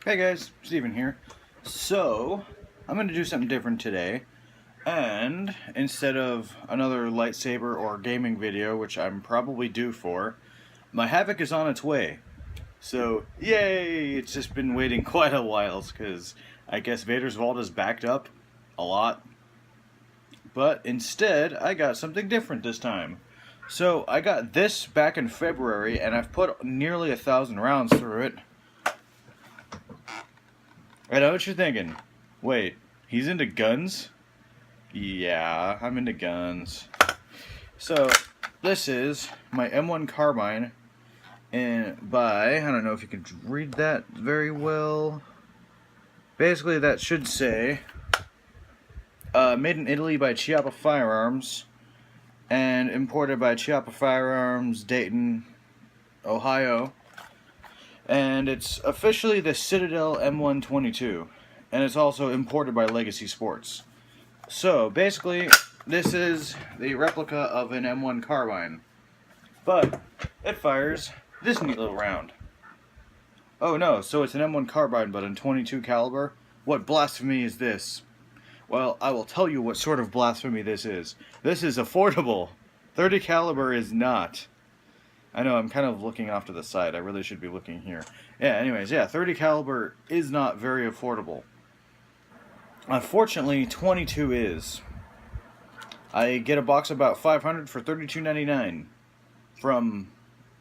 Hey guys, Steven here. So, I'm going to do something different today, and instead of another lightsaber or gaming video, which I'm probably due for, my Havoc is on its way. So, yay! It's just been waiting quite a while, because I guess Vader's Vault is backed up a lot. But instead, I got something different this time. So, I got this back in February, and I've put nearly 1,000 rounds through it. I know what you're thinking. Wait, he's into guns? Yeah, I'm into guns. So, this is my M1 Carbine, and by, I don't know if you can read that very well. Basically, that should say, made in Italy by Chiappa Firearms, and imported by Chiappa Firearms, Dayton, Ohio. And it's officially the Citadel M1-22, and it's also imported by Legacy Sports. So, basically, this is the replica of an M1 Carbine, but it fires this neat little round. Oh no, so it's an M1 Carbine, but in .22 caliber? What blasphemy is this? Well, I will tell you what sort of blasphemy this is. This is affordable. .30 caliber is not. I know, I'm kind of looking off to the side. I really should be looking here. Yeah, anyways, yeah, .30 caliber is not very affordable. Unfortunately, .22 is. I get a box about 500 for $32.99 from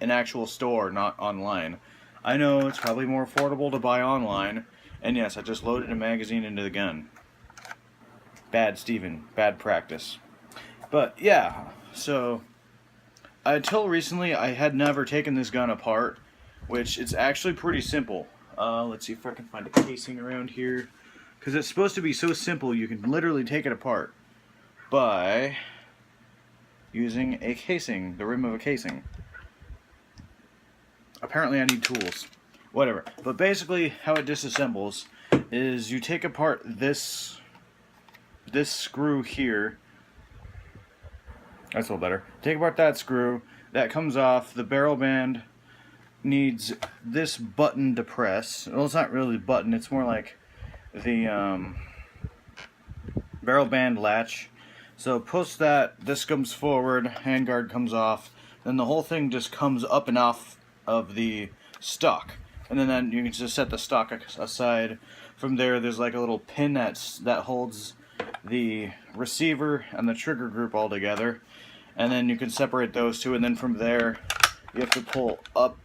an actual store, not online. I know it's probably more affordable to buy online, and yes, I just loaded a magazine into the gun. Bad Steven, bad practice. But yeah, so until recently, I had never taken this gun apart, which it's actually pretty simple. Let's see if I can find a casing around here, because it's supposed to be so simple you can literally take it apart by using a casing, the rim of a casing. Apparently I need tools. Whatever. But basically how it disassembles is you take apart this screw here. That's a little better. Take apart that screw. That comes off. The barrel band needs this button to press. Well, it's not really a button. It's more like the barrel band latch. So post that. This comes forward. Handguard comes off. Then the whole thing just comes up and off of the stock. And then you can just set the stock aside. From there, there's like a little pin that holds the receiver and the trigger group all together. And then you can separate those two, and then from there you have to pull up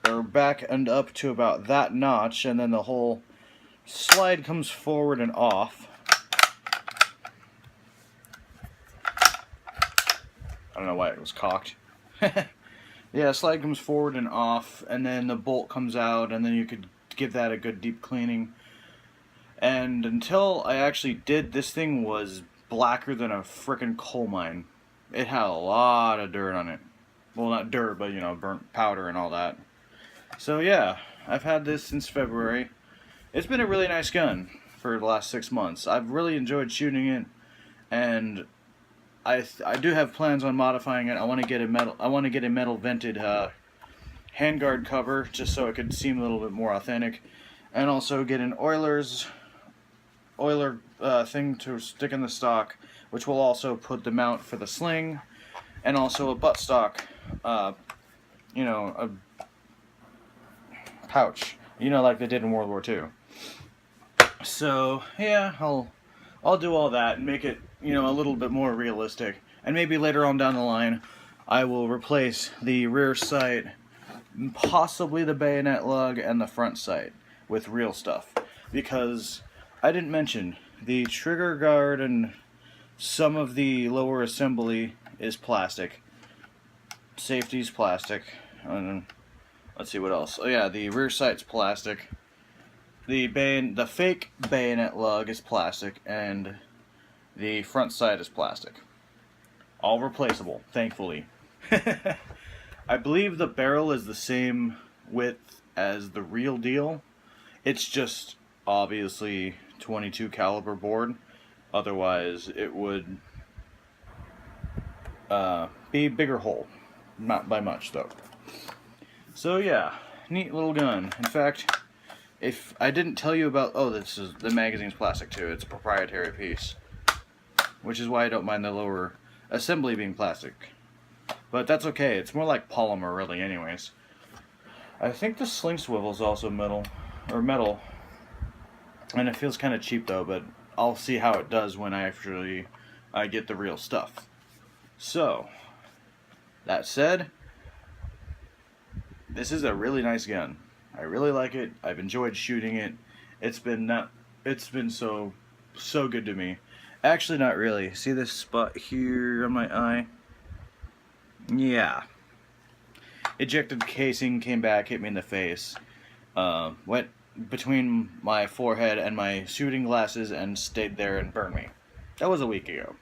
or back and up to about that notch, and then the whole slide comes forward and off. I don't know why it was cocked. Yeah, slide comes forward and off, and then the bolt comes out, and then you could give that a good deep cleaning. And until I actually did, this thing was blacker than a frickin' coal mine. It had a lot of dirt on it. Well, not dirt, but, you know, burnt powder and all that. So, yeah, I've had this since February. It's been a really nice gun for the last 6 months. I've really enjoyed shooting it, and I do have plans on modifying it. I want to get a metal vented handguard cover, just so it could seem a little bit more authentic, and also get an oiler thing to stick in the stock, which will also put the mount for the sling, and also a buttstock, you know, a pouch, you know, like they did in World War II. So yeah, I'll do all that and make it, you know, a little bit more realistic, and maybe later on down the line, I will replace the rear sight, possibly the bayonet lug, and the front sight with real stuff, because I didn't mention the trigger guard and some of the lower assembly is plastic. Safety's plastic. And let's see what else. Oh yeah, the rear sight's plastic. The fake bayonet lug is plastic, and the front sight is plastic. All replaceable, thankfully. I believe the barrel is the same width as the real deal. It's just obviously .22 caliber board. Otherwise, it would be a bigger hole. Not by much, though. So yeah, neat little gun. In fact, if I didn't tell you about, oh, this is, the magazine's plastic too. It's a proprietary piece, which is why I don't mind the lower assembly being plastic. But that's okay. It's more like polymer, really, anyways. I think the sling swivel is also metal, and it feels kind of cheap though. But I'll see how it does when I actually get the real stuff. So, that said, this is a really nice gun. I really like it. I've enjoyed shooting it. It's been so good to me. Actually, not really. See this spot here on my eye? Yeah. Ejected casing, came back, hit me in the face. Went between my forehead and my shooting glasses and stayed there and burned me. That was a week ago.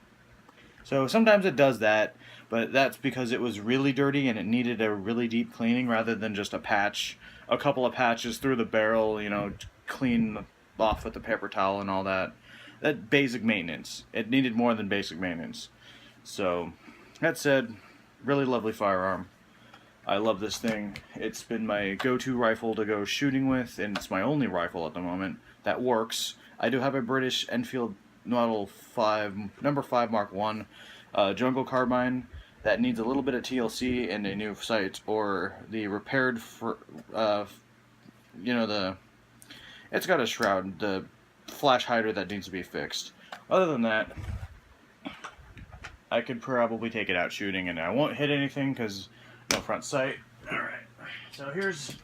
So sometimes it does that, but that's because it was really dirty and it needed a really deep cleaning rather than just a couple of patches through the barrel, you know, clean off with the paper towel and all that. That basic maintenance. It needed more than basic maintenance. So, that said, really lovely firearm. I love this thing. It's been my go-to rifle to go shooting with, and it's my only rifle at the moment that works. I do have a British Enfield Model 5, number 5 Mark 1 jungle carbine that needs a little bit of TLC and a new sight, or the repaired it's got a shroud, the flash hider that needs to be fixed. Other than that, I could probably take it out shooting and I won't hit anything because no front sight. Alright, so here's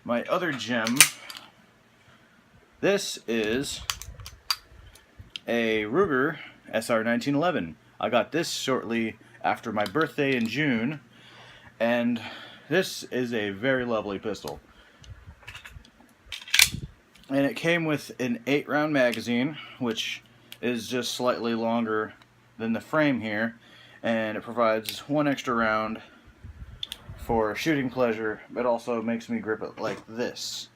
my other gem. This is a Ruger SR1911. I got this shortly after my birthday in June, and this is a very lovely pistol. And it came with an 8-round magazine, which is just slightly longer than the frame here, and it provides one extra round for shooting pleasure. It also makes me grip it like this,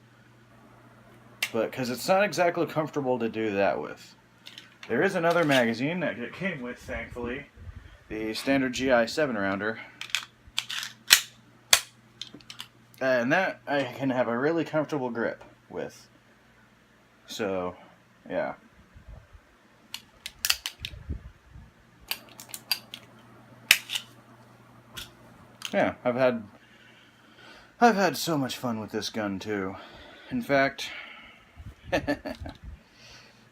but because it's not exactly comfortable to do that with. There is another magazine that it came with, thankfully, the standard GI 7-rounder, and that I can have a really comfortable grip with. So, yeah. Yeah, I've had so much fun with this gun too. In fact,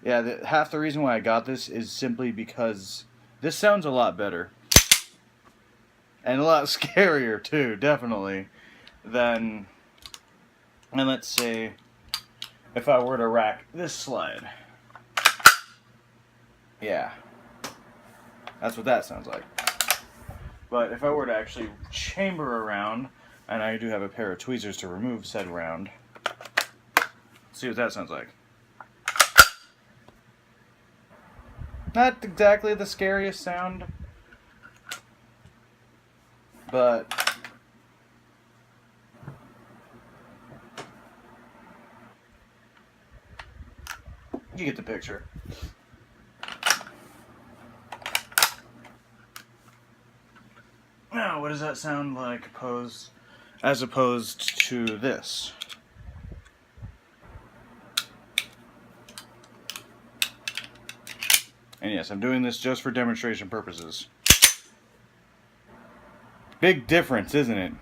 yeah, half the reason why I got this is simply because this sounds a lot better. And a lot scarier too, definitely, than, and let's say, if I were to rack this slide. Yeah. That's what that sounds like. But if I were to actually chamber around, and I do have a pair of tweezers to remove said round, let's see what that sounds like. Not exactly the scariest sound, but you get the picture. Now, what does that sound like as opposed to this? And yes, I'm doing this just for demonstration purposes. Big difference, isn't it?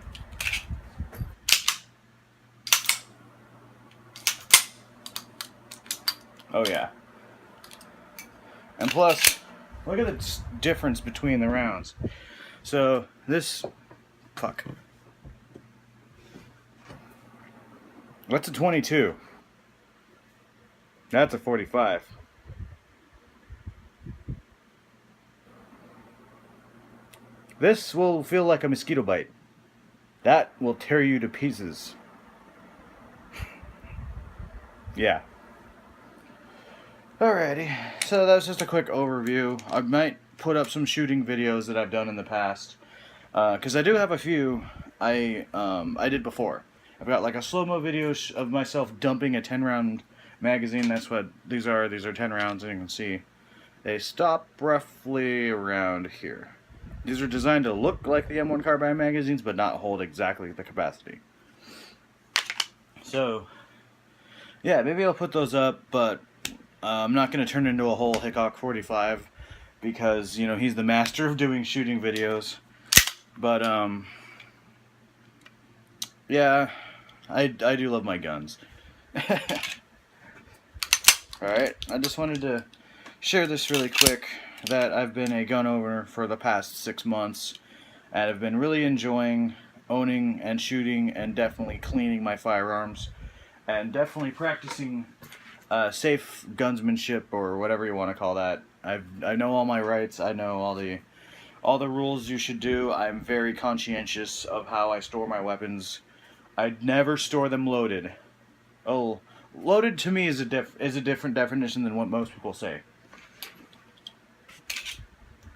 Oh yeah. And plus, look at the difference between the rounds. So this, fuck. What's a 22? That's a 45. This will feel like a mosquito bite. That will tear you to pieces. Yeah. Alrighty, so that was just a quick overview. I might put up some shooting videos that I've done in the past, because I do have a few I did before. I've got like a slow-mo video of myself dumping a 10-round magazine. That's what these are. These are 10 rounds, and you can see they stop roughly around here. These are designed to look like the M1 Carbine magazines, but not hold exactly the capacity. So, Yeah, maybe I'll put those up, but I'm not going to turn into a whole Hickok 45 because, you know, he's the master of doing shooting videos. But, yeah, I do love my guns. Alright, I just wanted to share this really quick, that I've been a gun owner for the past 6 months, and I've been really enjoying owning and shooting and definitely cleaning my firearms, and definitely practicing safe gunsmanship, or whatever you want to call that. I know all my rights. I know all the rules you should do. I'm very conscientious of how I store my weapons. I never store them loaded. Oh, loaded to me is a different definition than what most people say.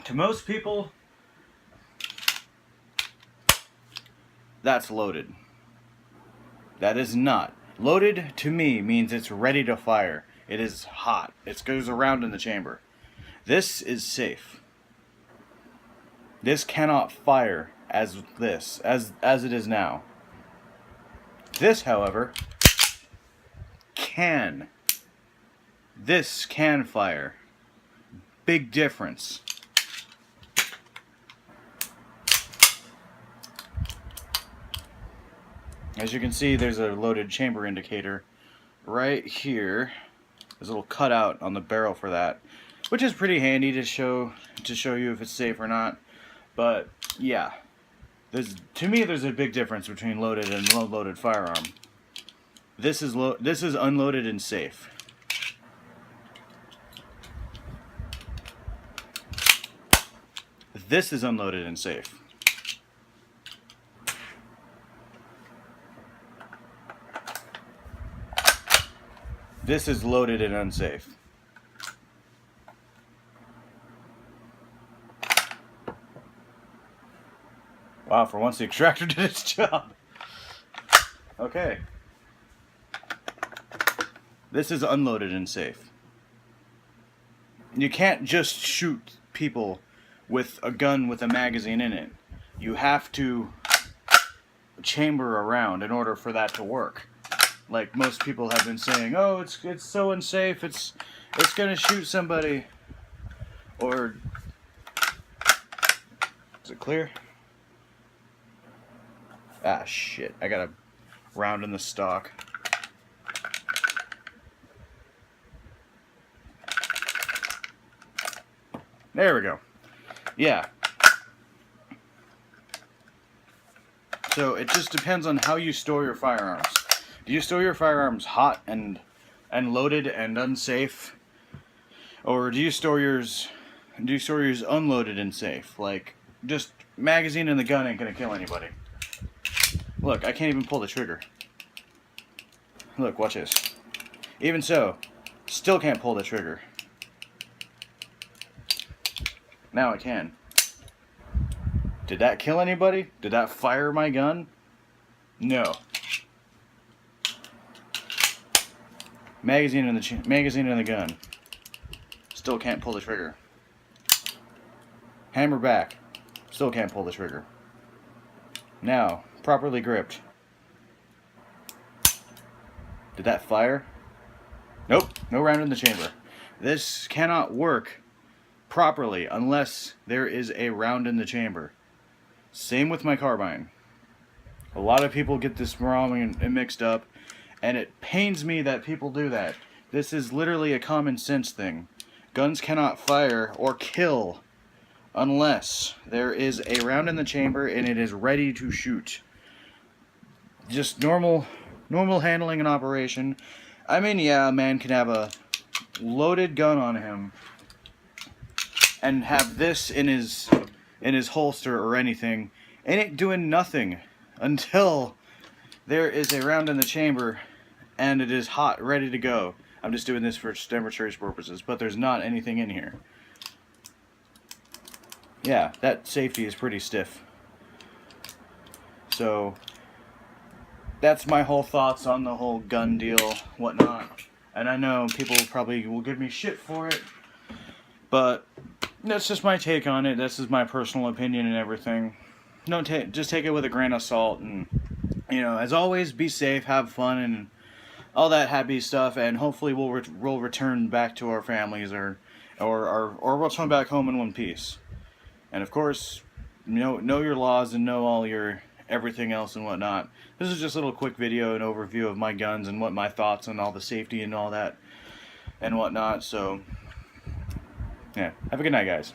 To most people, that's loaded. That is not. Loaded to me means it's ready to fire. It is hot. It goes around in the chamber. This is safe. This cannot fire as it is now. This, however, can. This can fire. Big difference. As you can see, there's a loaded chamber indicator right here. There's a little cutout on the barrel for that, which is pretty handy to show you if it's safe or not. But yeah, to me there's a big difference between loaded and unloaded firearm. This is unloaded and safe. This is unloaded and safe. This is loaded and unsafe. Wow, for once the extractor did its job. Okay. This is unloaded and safe. You can't just shoot people with a gun with a magazine in it. You have to chamber around in order for that to work. Like most people have been saying, oh, it's so unsafe, it's gonna shoot somebody. Or is it clear? Ah, shit, I got a round in the stock. There we go. Yeah. So it just depends on how you store your firearms. Do you store your firearms hot and loaded and unsafe, or do you store yours unloaded and safe? Like, just magazine in the gun ain't gonna kill anybody. Look, I can't even pull the trigger. Look, watch this. Even so, still can't pull the trigger. Now I can. Did that kill anybody? Did that fire my gun? No. Magazine in the gun. Still can't pull the trigger. Hammer back. Still can't pull the trigger. Now, properly gripped. Did that fire? Nope, no round in the chamber. This cannot work properly unless there is a round in the chamber. Same with my carbine. A lot of people get this wrong and mixed up, and it pains me that people do that. This is literally a common sense thing. Guns cannot fire or kill unless there is a round in the chamber and it is ready to shoot. Just normal handling and operation. I mean, yeah, a man can have a loaded gun on him and have this in his holster or anything, and it doing nothing until there is a round in the chamber and it is hot, ready to go. I'm just doing this for demonstration purposes, but there's not anything in here. Yeah, that safety is pretty stiff. So that's my whole thoughts on the whole gun deal, whatnot. And I know people probably will give me shit for it, but that's just my take on it. This is my personal opinion and everything. Just take it with a grain of salt, and, you know, as always, be safe, have fun, and all that happy stuff, and hopefully we'll return back to our families, or we'll return back home in one piece. And of course, know your laws and know all your everything else and whatnot. This is just a little quick video, an overview of my guns and what my thoughts on all the safety and all that and whatnot. So, yeah, have a good night, guys.